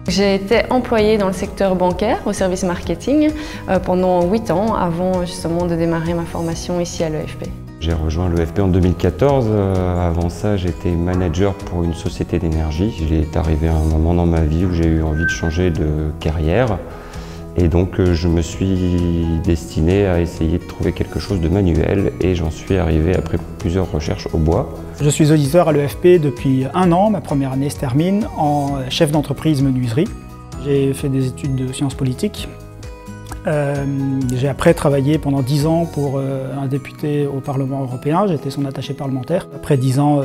J'ai été employée dans le secteur bancaire, au service marketing, pendant 8 ans, avant justement de démarrer ma formation ici à l'EFP. J'ai rejoint l'EFP en 2014. Avant ça, j'étais manager pour une société d'énergie. Il est arrivé un moment dans ma vie où j'ai eu envie de changer de carrière. Et donc, je me suis destiné à essayer de trouver quelque chose de manuel et j'en suis arrivé après plusieurs recherches au bois. Je suis auditeur à l'EFP depuis 1 an, ma première année se termine, en chef d'entreprise menuiserie. J'ai fait des études de sciences politiques. J'ai après travaillé pendant 10 ans pour un député au Parlement européen, j'étais son attaché parlementaire. Après 10 ans,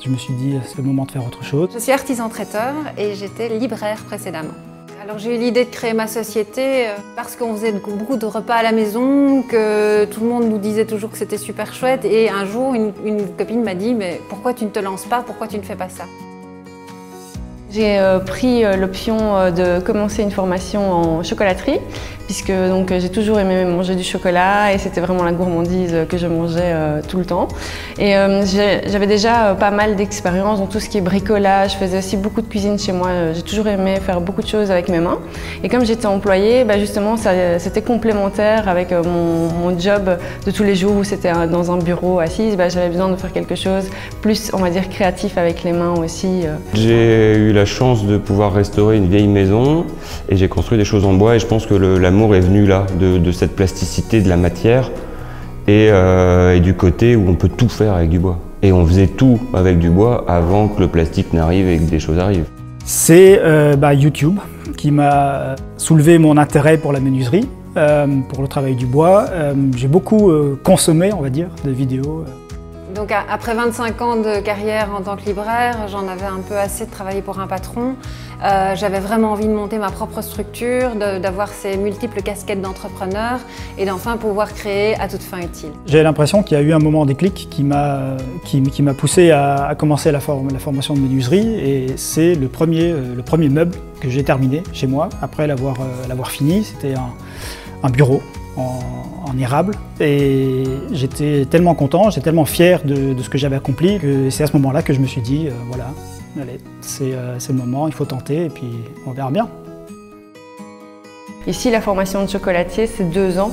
je me suis dit c'est le moment de faire autre chose. Je suis artisan traiteur et j'étais libraire précédemment. Alors j'ai eu l'idée de créer ma société parce qu'on faisait beaucoup de repas à la maison, que tout le monde nous disait toujours que c'était super chouette et un jour une copine m'a dit mais pourquoi tu ne te lances pas, pourquoi tu ne fais pas ça? J'ai pris l'option de commencer une formation en chocolaterie puisque j'ai toujours aimé manger du chocolat et c'était vraiment la gourmandise que je mangeais tout le temps. Et j'avais déjà pas mal d'expérience dans tout ce qui est bricolage, je faisais aussi beaucoup de cuisine chez moi, j'ai toujours aimé faire beaucoup de choses avec mes mains. Et comme j'étais employée, justement c'était complémentaire avec mon job de tous les jours où c'était dans un bureau assise, j'avais besoin de faire quelque chose plus, on va dire, créatif avec les mains aussi. J'ai eu la chance de pouvoir restaurer une vieille maison et j'ai construit des choses en bois et je pense que l'amour est venu là, de cette plasticité de la matière et du côté où on peut tout faire avec du bois. Et on faisait tout avec du bois avant que le plastique n'arrive et que des choses arrivent. C'est YouTube qui m'a soulevé mon intérêt pour la menuiserie, pour le travail du bois. J'ai beaucoup consommé, on va dire, de vidéos. Donc après 25 ans de carrière en tant que libraire, j'en avais un peu assez de travailler pour un patron. J'avais vraiment envie de monter ma propre structure, d'avoir ces multiples casquettes d'entrepreneur et d'enfin pouvoir créer à toutes fins utiles. J'ai l'impression qu'il y a eu un moment déclic qui m'a poussé à commencer la formation de menuiserie et c'est le premier meuble que j'ai terminé chez moi après l'avoir fini. C'était un bureau en érable et j'étais tellement content, j'étais tellement fier de ce que j'avais accompli que c'est à ce moment-là que je me suis dit voilà, allez, c'est le moment, il faut tenter et puis on verra bien. Ici, la formation de chocolatier, c'est 2 ans.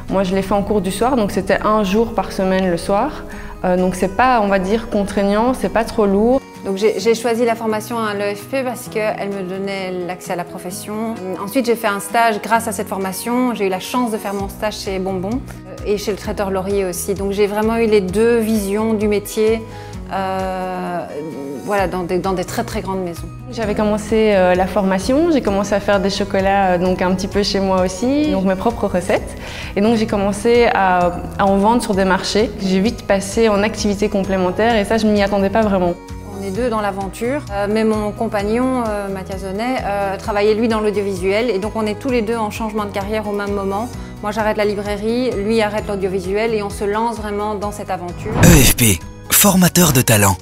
Moi, je l'ai fait en cours du soir, donc c'était 1 jour par semaine le soir. Donc c'est pas, on va dire, contraignant, c'est pas trop lourd. Donc j'ai choisi la formation à l'EFP parce qu'elle me donnait l'accès à la profession. Ensuite j'ai fait un stage grâce à cette formation. J'ai eu la chance de faire mon stage chez Bonbon et chez le traiteur Laurier aussi. Donc j'ai vraiment eu les 2 visions du métier voilà, dans des très très grandes maisons. J'avais commencé la formation, j'ai commencé à faire des chocolats donc un petit peu chez moi aussi, donc mes propres recettes. Et donc j'ai commencé à en vendre sur des marchés. J'ai vite passé en activité complémentaire et ça je m'y attendais pas vraiment. On est 2 dans l'aventure, mais mon compagnon, Mathias Honnet, travaillait lui dans l'audiovisuel et donc on est tous les 2 en changement de carrière au même moment. Moi j'arrête la librairie, lui arrête l'audiovisuel et on se lance vraiment dans cette aventure. EFP, formateur de talent.